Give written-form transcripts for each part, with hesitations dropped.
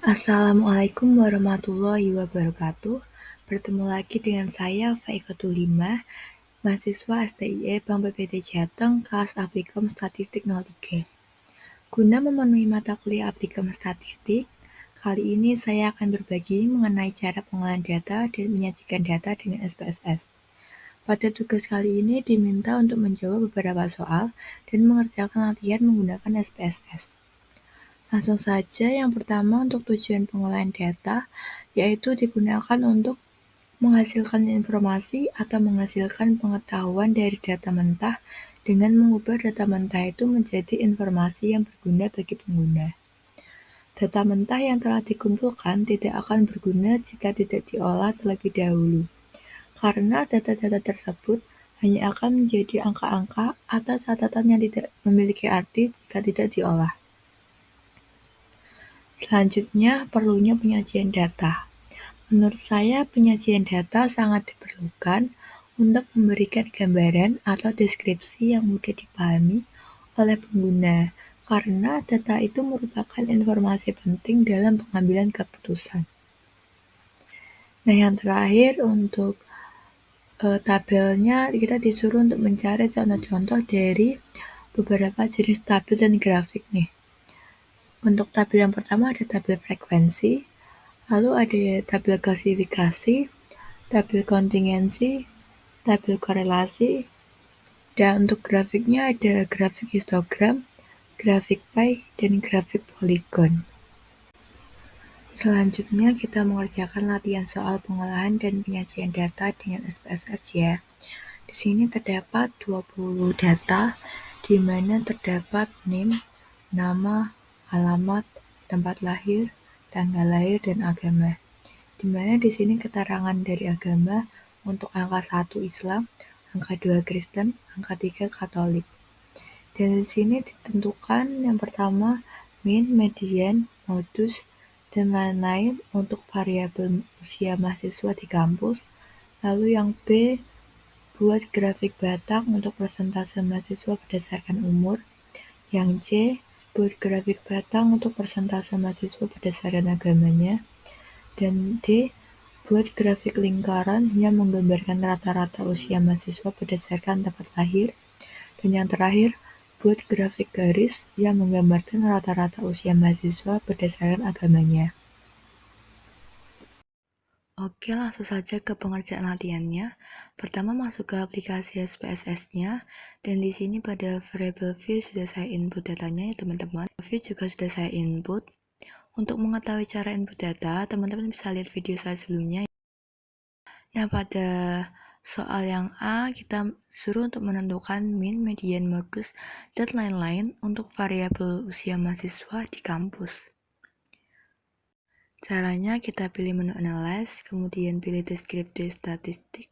Assalamualaikum warahmatullahi wabarakatuh. Bertemu lagi dengan saya, Faikatul 5, mahasiswa STIE Bank PPT Jateng, kelas Aptikum Statistik 03. Guna memenuhi mata kuliah Aptikum Statistik, kali ini saya akan berbagi mengenai cara pengolahan data dan menyajikan data dengan SPSS. Pada tugas kali ini diminta untuk menjawab beberapa soal dan mengerjakan latihan menggunakan SPSS. Langsung saja, yang pertama untuk tujuan pengolahan data, yaitu digunakan untuk menghasilkan informasi atau menghasilkan pengetahuan dari data mentah dengan mengubah data mentah itu menjadi informasi yang berguna bagi pengguna. Data mentah yang telah dikumpulkan tidak akan berguna jika tidak diolah terlebih dahulu, karena data-data tersebut hanya akan menjadi angka-angka atau catatan yang tidak memiliki arti jika tidak diolah. Selanjutnya, perlunya penyajian data. Menurut saya, penyajian data sangat diperlukan untuk memberikan gambaran atau deskripsi yang mudah dipahami oleh pengguna, karena data itu merupakan informasi penting dalam pengambilan keputusan. Nah, yang terakhir untuk tabelnya, kita disuruh untuk mencari contoh-contoh dari beberapa jenis tabel dan grafik nih. Untuk tabel yang pertama ada tabel frekuensi, lalu ada tabel klasifikasi, tabel kontingensi, tabel korelasi, dan untuk grafiknya ada grafik histogram, grafik pie, dan grafik polygon. Selanjutnya kita mengerjakan latihan soal pengolahan dan penyajian data dengan SPSS ya. Di sini terdapat 20 data, di mana terdapat NIM, nama, alamat, tempat lahir, tanggal lahir, dan agama. Di mana di sini keterangan dari agama untuk angka 1 Islam, angka 2 Kristen, angka 3 Katolik. Dan di sini ditentukan yang pertama min, median, modus, dan lain-lain untuk variabel usia mahasiswa di kampus. Lalu yang B, buat grafik batang untuk persentase mahasiswa berdasarkan umur. Yang C, buat grafik batang untuk persentase mahasiswa berdasarkan agamanya. Dan D, buat grafik lingkaran yang menggambarkan rata-rata usia mahasiswa berdasarkan tempat lahir. Dan yang terakhir, buat grafik garis yang menggambarkan rata-rata usia mahasiswa berdasarkan agamanya. Oke, langsung saja ke pengerjaan latihannya. Pertama masuk ke aplikasi SPSS-nya, dan di sini pada variable view sudah saya input datanya ya teman-teman. View juga sudah saya input. Untuk mengetahui cara input data, teman-teman bisa lihat video saya sebelumnya. Nah, pada soal yang A, kita suruh untuk menentukan min, median, modus, dan lain-lain untuk variabel usia mahasiswa di kampus. Caranya kita pilih menu analyze, kemudian pilih descriptive statistik,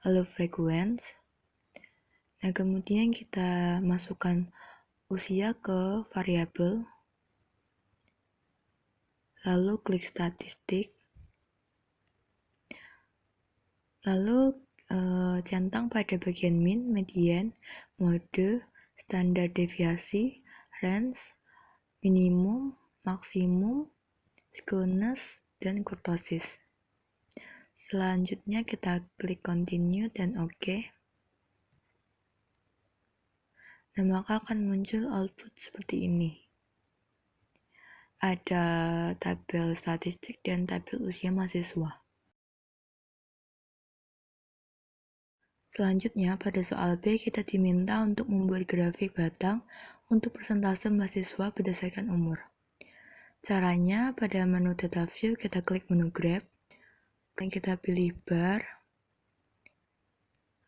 lalu frequency. Nah, kemudian kita masukkan usia ke variabel, lalu klik statistik, lalu centang pada bagian min, median, mode, standar deviasi, range, minimum, maksimum, skewness, dan kurtosis. Selanjutnya kita klik continue dan OK. Nah, maka akan muncul output seperti ini. Ada tabel statistik dan tabel usia mahasiswa. Selanjutnya, pada soal B, kita diminta untuk membuat grafik batang untuk persentase mahasiswa berdasarkan umur. Caranya, pada menu data view, kita klik menu graph, dan kita pilih bar,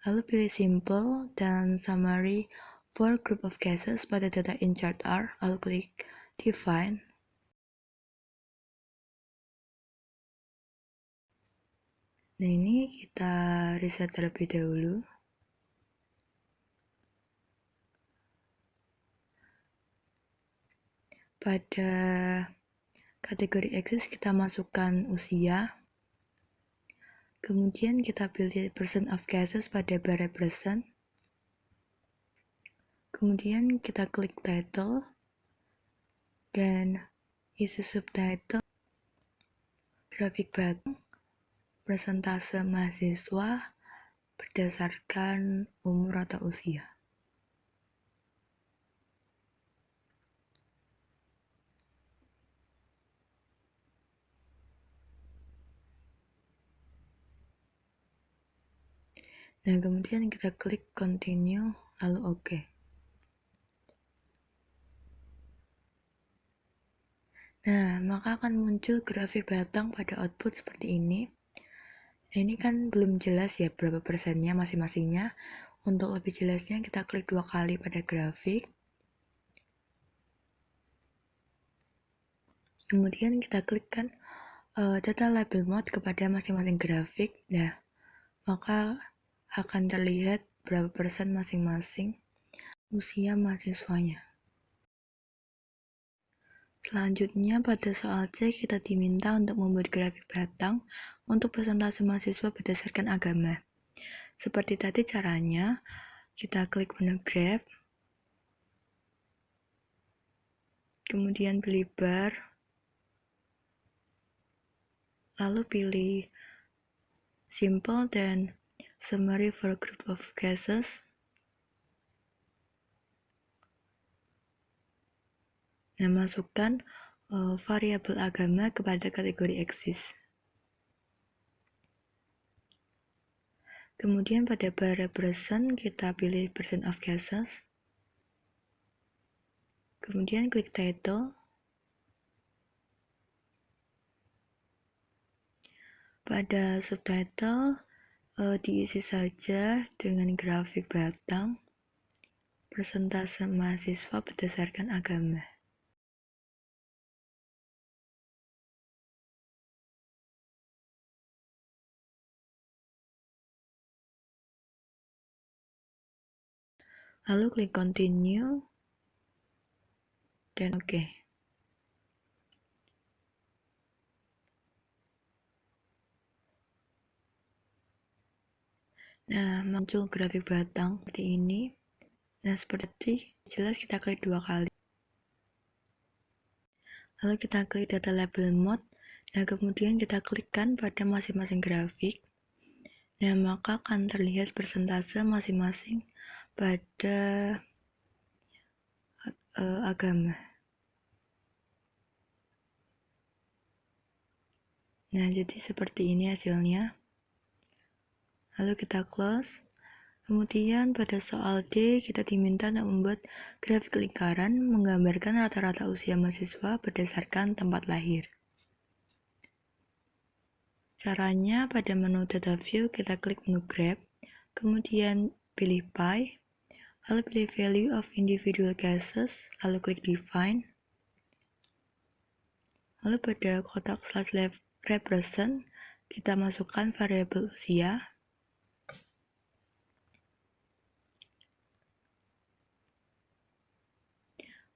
lalu pilih simple dan summary for group of cases pada data in chart R, lalu klik define. Nah, ini kita reset terlebih dahulu. Pada kategori axis kita masukkan usia. Kemudian kita pilih percent of cases pada bar represent. Kemudian kita klik title dan isi subtitle. grafik batang persentase mahasiswa berdasarkan umur atau usia. Nah, kemudian kita klik continue, lalu OK. Nah, maka akan muncul grafik batang pada output seperti ini. Nah, ini kan belum jelas ya berapa persennya masing-masingnya. Untuk lebih jelasnya kita klik 2 kali pada grafik. Kemudian kita klikkan data label mode kepada masing-masing grafik. Nah, maka akan terlihat berapa persen masing-masing usia mahasiswanya. Selanjutnya, pada soal C, kita diminta untuk membuat grafik batang untuk persentase mahasiswa berdasarkan agama. Seperti tadi caranya, kita klik menu Graph, kemudian pilih bar, lalu pilih Simple dan Summary for Group of Cases. Nah, masukkan variabel agama kepada kategori eksis. Kemudian pada bar represent kita pilih percent of cases. Kemudian klik title. Pada subtitle diisi saja dengan grafik batang persentase mahasiswa berdasarkan agama. Lalu klik continue dan OK. Nah, muncul grafik batang seperti ini. Nah, seperti jelas kita klik 2 kali. Lalu kita klik data label mode. Nah, kemudian kita klikkan pada masing-masing grafik. Nah, maka akan terlihat persentase masing-masing pada agama. Nah, jadi seperti ini hasilnya. Lalu kita close. Kemudian pada soal D, kita diminta untuk membuat grafik lingkaran menggambarkan rata-rata usia mahasiswa berdasarkan tempat lahir. Caranya pada menu Data View, kita klik menu Graph, kemudian pilih Pie, lalu pilih Value of Individual Cases, lalu klik Define. Lalu pada kotak /represent, kita masukkan variabel usia.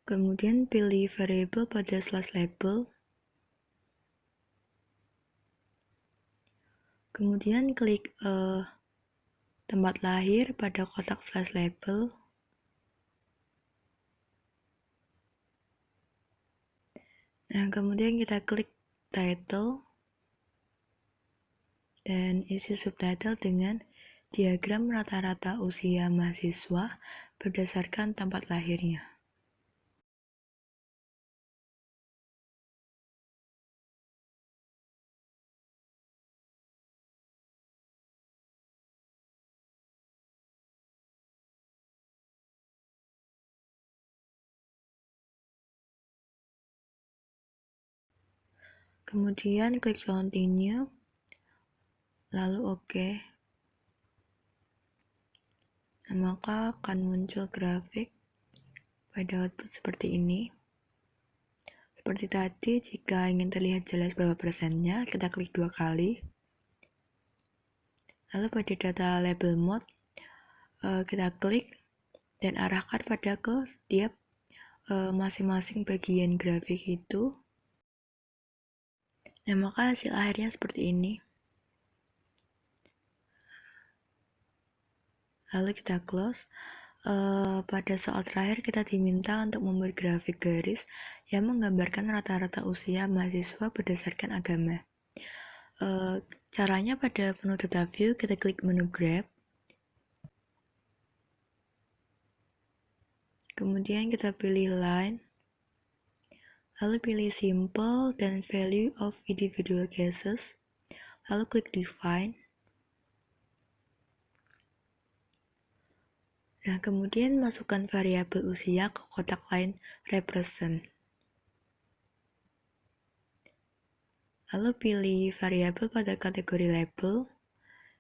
Kemudian pilih variabel pada /label. Kemudian klik tempat lahir pada kotak /label. Nah, kemudian kita klik title dan isi subtitle dengan diagram rata-rata usia mahasiswa berdasarkan tempat lahirnya. Kemudian klik continue, lalu OK. Nah, maka akan muncul grafik pada output seperti ini. Seperti tadi, jika ingin terlihat jelas berapa persennya, kita klik 2 kali. Lalu pada data label mode, kita klik dan arahkan pada ke setiap masing-masing bagian grafik itu. Nah, maka hasil akhirnya seperti ini. Lalu kita close. Pada soal terakhir kita diminta untuk membuat grafik garis yang menggambarkan rata-rata usia mahasiswa berdasarkan agama. Caranya pada menu data view kita klik menu grab, kemudian kita pilih line, lalu pilih simple dan value of individual cases, lalu klik define. Nah, kemudian masukkan variabel usia ke kotak line represent. Lalu pilih variabel pada kategori label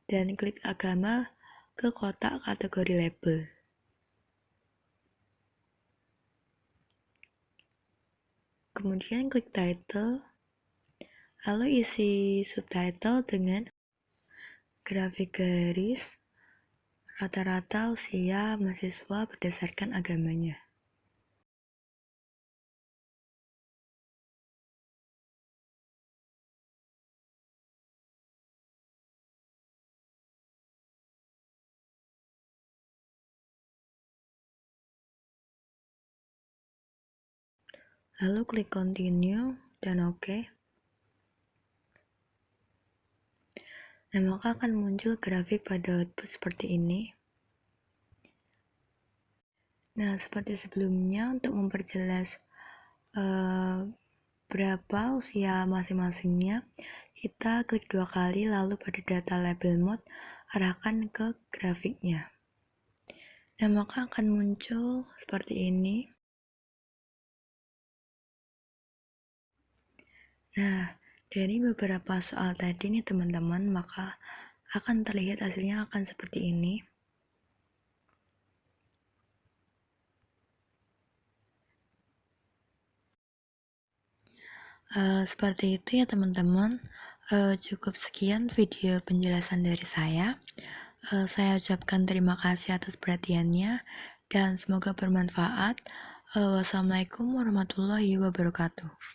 dan klik agama ke kotak kategori label. Kemudian klik title, lalu isi subtitle dengan grafik garis rata-rata usia mahasiswa berdasarkan agamanya. Lalu klik continue dan OK. Nah, maka akan muncul grafik pada output seperti ini. Nah, seperti sebelumnya, untuk memperjelas berapa usia masing-masingnya, kita klik 2 kali lalu pada data label mode arahkan ke grafiknya. Nah, maka akan muncul seperti ini. Nah, dari beberapa soal tadi nih teman-teman, maka akan terlihat hasilnya akan seperti ini. Seperti itu ya teman-teman. Cukup sekian video penjelasan dari saya. Saya ucapkan terima kasih atas perhatiannya dan semoga bermanfaat. Wassalamualaikum warahmatullahi wabarakatuh.